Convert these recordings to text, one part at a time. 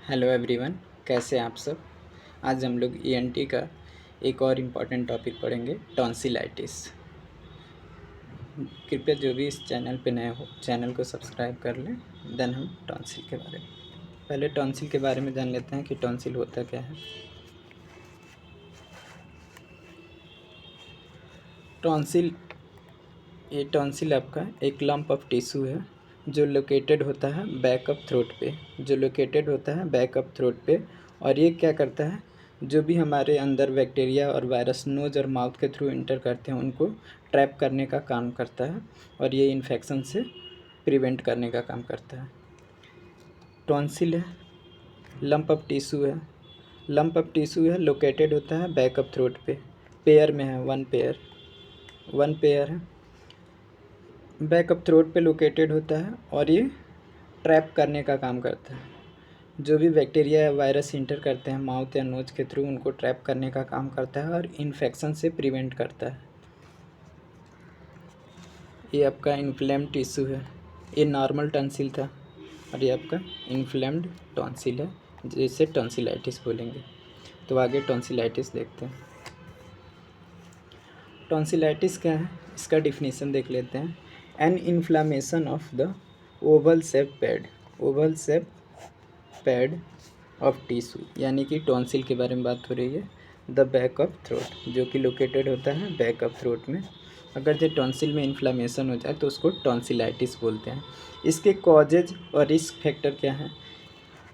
Hello everyone, कैसे हैं आप सब। आज हम लोग ईएनटी का एक और इम्पॉर्टेंट टॉपिक पढ़ेंगे, टॉन्सिलाइटिस। कृपया जो भी इस चैनल पे नए हो चैनल को सब्सक्राइब कर लें। देन हम टॉन्सिल के बारे में पहले टॉन्सिल के बारे में जान लेते हैं कि टॉन्सिल होता क्या है। टॉन्सिल ये टॉन्सिल आपका एक लंप ऑफ टिश्यू है जो लोकेटेड होता है बैक ऑफ थ्रोट पे। और ये क्या करता है, जो भी हमारे अंदर बैक्टीरिया और वायरस नोज और माउथ के थ्रू इंटर करते हैं उनको ट्रैप करने का काम करता है और ये इन्फेक्शन से प्रिवेंट करने का काम करता है। टॉन्सिल है, लंप ऑफ टिश्यू है, लोकेटेड होता है बैक ऑफ थ्रोट पे। पेयर में है, वन पेयर है, बैक ऑफ थ्रोट पे लोकेटेड होता है और ये ट्रैप करने का काम करता है। जो भी बैक्टीरिया या वायरस इंटर करते हैं माउथ या नोज के थ्रू उनको ट्रैप करने का काम करता है और इन्फेक्शन से प्रिवेंट करता है। ये आपका इन्फ्लेम्ड टिश्यू है, ये नॉर्मल टॉन्सिल था और ये आपका इन्फ्लेम्ड टॉन्सिल है जिसे टॉन्सिलाइटिस बोलेंगे। तो आगे टॉन्सिलाइटिस देखते हैं। टॉन्सिलाइटिस क्या है, इसका डिफिनीसन देख लेते हैं। An inflammation of the oval shape pad of tissue, यानी कि टॉन्सिल के बारे में बात हो रही है। द बैक ऑफ थ्रोट, जो कि लोकेटेड होता है बैक ऑफ थ्रोट में। अगर जो टॉन्सिल में इन्फ्लामेशन हो जाए तो उसको टॉन्सिलाइटिस बोलते हैं। इसके कॉजेज और रिस्क फैक्टर क्या हैं?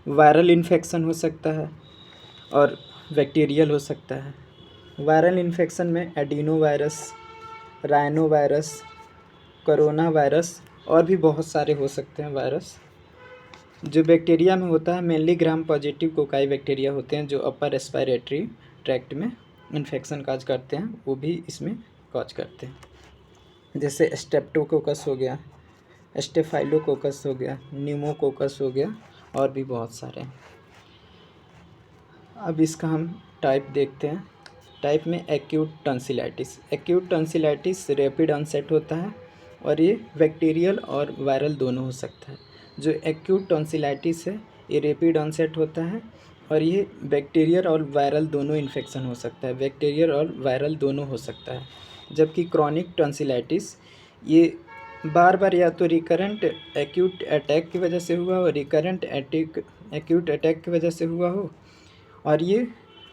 वायरल इन्फेक्शन हो सकता है और बैक्टीरियल हो सकता है। वायरल इन्फेक्शन में adeno virus, rhino virus, corona virus और भी बहुत सारे हो सकते हैं वायरस। जो बैक्टीरिया में होता है mainly gram positive cocci bacteria होते हैं जो अपर रेस्पिरेटरी ट्रैक्ट में इन्फेक्शन काज करते हैं, वो भी इसमें कॉज करते हैं। जैसे स्टेप्टोकोकस हो गया, स्टेफाइलोकोकस हो गया, न्यूमोकोकस हो गया और भी बहुत सारे हैं। अब इसका हम टाइप देखते हैं। टाइप में एक्यूट टॉन्सिलाइटिस रैपिड ऑनसेट होता है और ये बैक्टीरियल और वायरल दोनों हो सकता है। जो एक्यूट टॉन्सिलाइटिस है ये रैपिड ऑनसेट होता है और ये बैक्टीरियल और वायरल दोनों इन्फेक्शन हो सकता है, बैक्टीरियल और वायरल दोनों हो सकता है। जबकि क्रॉनिक टॉन्सिलाइटिस ये बार बार या तो रिकरेंट एक्यूट अटैक की वजह से हुआ हो, एक्यूट अटैक की वजह से हुआ हो, और ये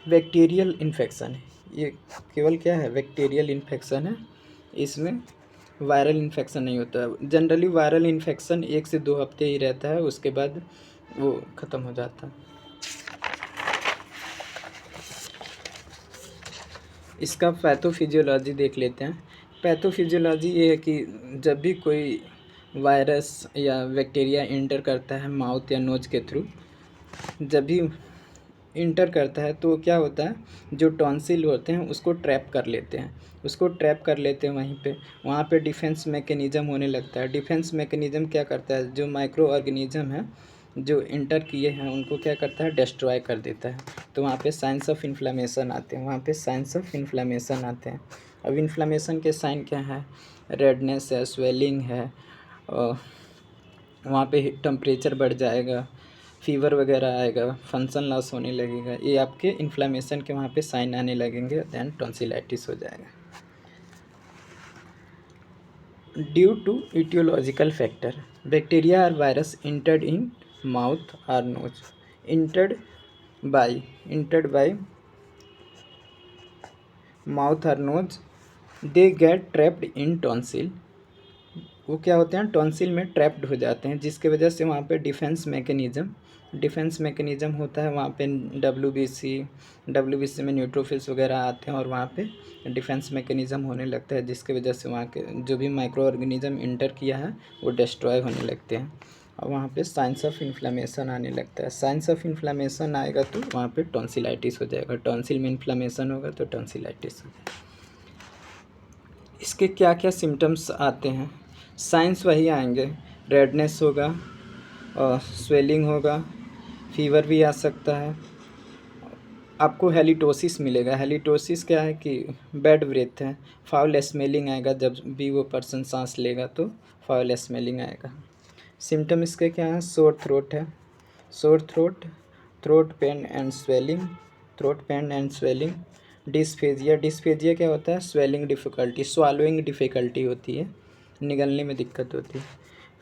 बैक्टीरियल इन्फेक्शन है। ये केवल क्या है, बैक्टीरियल इन्फेक्शन है, इसमें वायरल इन्फेक्शन नहीं होता है। जनरली वायरल इन्फेक्शन 1 से 2 हफ्ते ही रहता है, उसके बाद वो ख़त्म हो जाता है। इसका पैथोफिजियोलॉजी देख लेते हैं। पैथोफिजियोलॉजी ये है कि जब भी कोई वायरस या बैक्टीरिया इंटर करता है माउथ या नोज के थ्रू, जब भी इंटर करता है तो क्या होता है, जो टॉन्सिल होते हैं उसको ट्रैप कर लेते हैं वहाँ पे डिफेंस मैकेनिज़्म होने लगता है। डिफेंस मैकेनिज़्म क्या करता है, जो माइक्रो ऑर्गेनिज़म है जो इंटर किए हैं उनको क्या करता है, डिस्ट्रॉय कर देता है। तो वहाँ पे साइंस ऑफ इन्फ्लामेशन आते हैं। अब इन्फ्लामेशन के साइन क्या है, रेडनेस है, स्वेलिंग है, और वहाँ पे टेम्परेचर बढ़ जाएगा, फीवर वगैरह आएगा, फंक्शन लॉस होने लगेगा। ये आपके इन्फ्लामेशन के वहाँ पे साइन आने लगेंगे, दैन टॉन्सिलाइटिस हो जाएगा। Due to aetiological factor, bacteria और वायरस इंटर्ड इन माउथ और नोज, इंटर्ड बाय माउथ और nose, they get trapped in tonsil. वो क्या होते हैं, टॉन्सिल में ट्रैप्ड हो जाते हैं, जिसके वजह से वहाँ पे डिफेंस मैकेनिज़्म होता है। वहाँ पे डब्ल्यू बी सी में न्यूट्रोफिल्स वगैरह आते हैं और वहाँ पे डिफेंस मैकेनिज़्म होने लगता है, जिसके वजह से वहाँ के जो भी माइक्रो ऑर्गेनिज़म इंटर किया है वो डिस्ट्रॉय होने लगते हैं और वहाँ पे साइंस ऑफ इन्फ्लामेशन आने लगता है। साइंस ऑफ इन्फ्लामेशन आएगा तो वहाँ पे टॉन्सिलाइटिस हो जाएगा। टॉन्सिल में इन्फ्लामेशन होगा तो टॉन्सिलाइटिस हो जाएगा। इसके क्या क्या सिम्टम्स आते हैं, साइंस वही आएंगे, रेडनेस होगा और स्वेलिंग होगा, फीवर भी आ सकता है। आपको हेलिटोसिस मिलेगा। हेलिटोसिस क्या है कि बैड ब्रेथ है, फाउल स्मेलिंग आएगा, जब भी वो पर्सन सांस लेगा तो फाउल स्मेलिंग आएगा। सिम्टम इसके क्या है, सोर थ्रोट है, throat pen and swelling, throat pen and swelling. Dysphagia, dysphagia क्या होता है? स्वेलिंग डिफ़िकल्टी, स्वालोइंग डिफ़िकल्टी होती है, निगलने में दिक्कत होती है।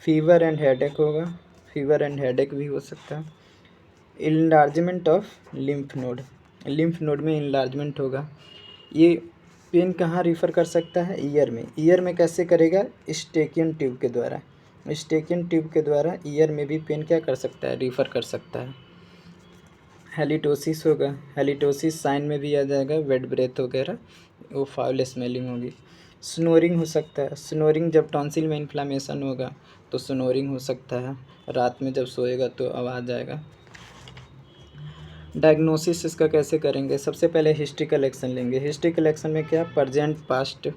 फीवर एंड हेडेक होगा, फीवर एंड हेडेक भी हो सकता है। Enlargement of lymph node, lymph node में इनलार्जमेंट होगा। ये पेन कहाँ रिफ़र कर सकता है? ईयर में। ईयर में कैसे करेगा? स्टेकियन ट्यूब के द्वारा, स्टेकियन ट्यूब के द्वारा ईयर में भी पेन क्या कर सकता है? रिफ़र कर सकता है। हेलिटोसिस होगा, हेलिटोसिस साइन में भी आ जाएगा, वेट ब्रेथ वगैरह, वो फाउल स्मेलिंग होगी। स्नोरिंग हो सकता है, स्नोरिंग जब टॉन्सिल में इन्फ्लामेशन होगा तो स्नोरिंग हो सकता है, रात में जब सोएगा तो आवाज़ आएगा। डायग्नोसिस इसका कैसे करेंगे? सबसे पहले हिस्ट्री कलेक्शन लेंगे। हिस्ट्री कलेक्शन में क्या? प्रेजेंट, पास्ट,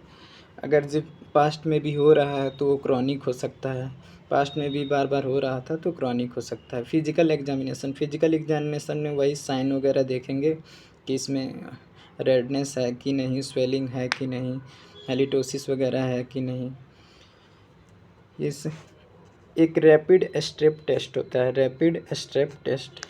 अगर जब पास्ट में भी हो रहा है तो वो क्रॉनिक हो सकता है, पास्ट में भी बार बार हो रहा था तो क्रॉनिक हो सकता है। फिजिकल एग्जामिनेशन, फिजिकल एग्जामिनेशन में वही साइन वगैरह देखेंगे कि इसमें रेडनेस है कि नहीं, स्वेलिंग है कि नहीं, हेलिटोसिस वगैरह है कि नहीं। इस एक रैपिड स्ट्रेप टेस्ट होता है, rapid strep test.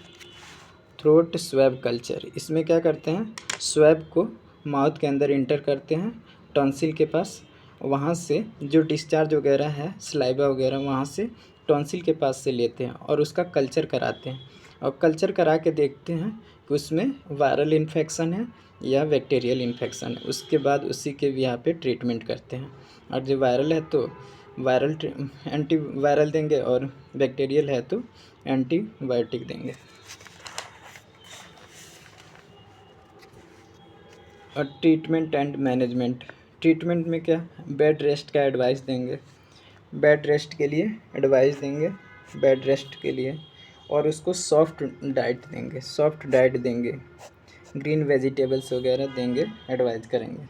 Throat swab culture, इसमें क्या करते हैं? स्वैब को माउथ के अंदर इंटर करते हैं टॉन्सिल के पास, वहाँ से जो डिस्चार्ज वगैरह है, सलाइवा वगैरह, वहाँ से टॉन्सिल के पास से लेते हैं और उसका कल्चर कराते हैं। और कल्चर करा के देखते हैं कि उसमें वायरल इन्फेक्शन है या बैक्टीरियल इन्फेक्शन है। उसके बाद उसी के यहाँ पे ट्रीटमेंट करते हैं। और जो वायरल है तो वायरल एंटी वायरल देंगे, और बैक्टीरियल है तो एंटीबायोटिक देंगे। और ट्रीटमेंट एंड मैनेजमेंट, ट्रीटमेंट में क्या? बेड रेस्ट का एडवाइस देंगे, बेड रेस्ट के लिए एडवाइस देंगे, बेड रेस्ट के लिए। और उसको सॉफ्ट डाइट देंगे, सॉफ्ट डाइट देंगे, ग्रीन वेजिटेबल्स वगैरह देंगे, एडवाइस करेंगे।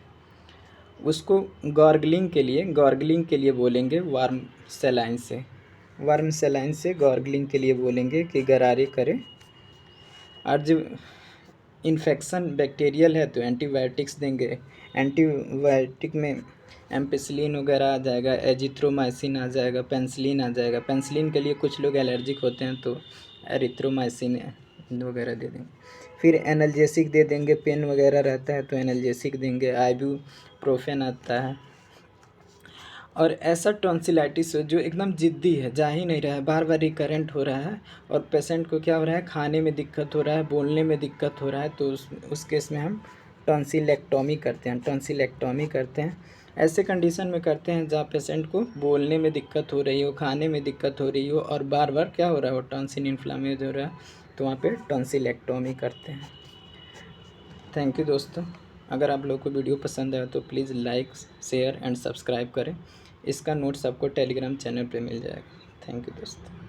उसको गार्गलिंग के लिए, गार्गलिंग के लिए बोलेंगे वार्म सेलाइन से, वार्म सेलाइन से गार्गलिंग के लिए बोलेंगे कि गरारे करे। और जब इन्फेक्शन बैक्टीरियल है तो एंटीबायोटिक्स देंगे, एंटीबायोटिक में एम्पिसिलिन वगैरह आ जाएगा, एजिथ्रोमाइसिन आ जाएगा, पेंसिलिन आ जाएगा। पेंसिलिन के लिए कुछ लोग एलर्जिक होते हैं तो एरिथ्रोमाइसिन वगैरह दे देंगे। फिर एनाल्जेसिक दे देंगे, पेन वगैरह रहता है तो एनाल्जेसिक देंगे, आइबुप्रोफेन आता है। और ऐसा टॉन्सिलाइटिस जो एकदम ज़िद्दी है, जा ही नहीं रहा है, बार बार रिकरेंट हो रहा है, और पेशेंट को क्या हो रहा है? खाने में दिक्कत हो रहा है, बोलने में दिक्कत हो रहा है, तो उस केस में हम टॉन्सिलेक्टॉमी करते हैं, टॉन्सिलेक्टॉमी करते हैं। ऐसे कंडीशन में करते हैं जहाँ पेशेंट को बोलने में दिक्कत हो रही हो, खाने में दिक्कत हो रही हो, और बार बार क्या हो रहा हो? टॉन्सिल इन्फ्लामेज हो रहा है, तो वहाँ पे टॉन्सिलेक्टॉमी करते हैं। थैंक यू दोस्तों। अगर आप लोग को वीडियो पसंद आया तो please like, share and subscribe करें। इसका नोट्स आपको टेलीग्राम चैनल पे मिल जाएगा। थैंक यू दोस्तों।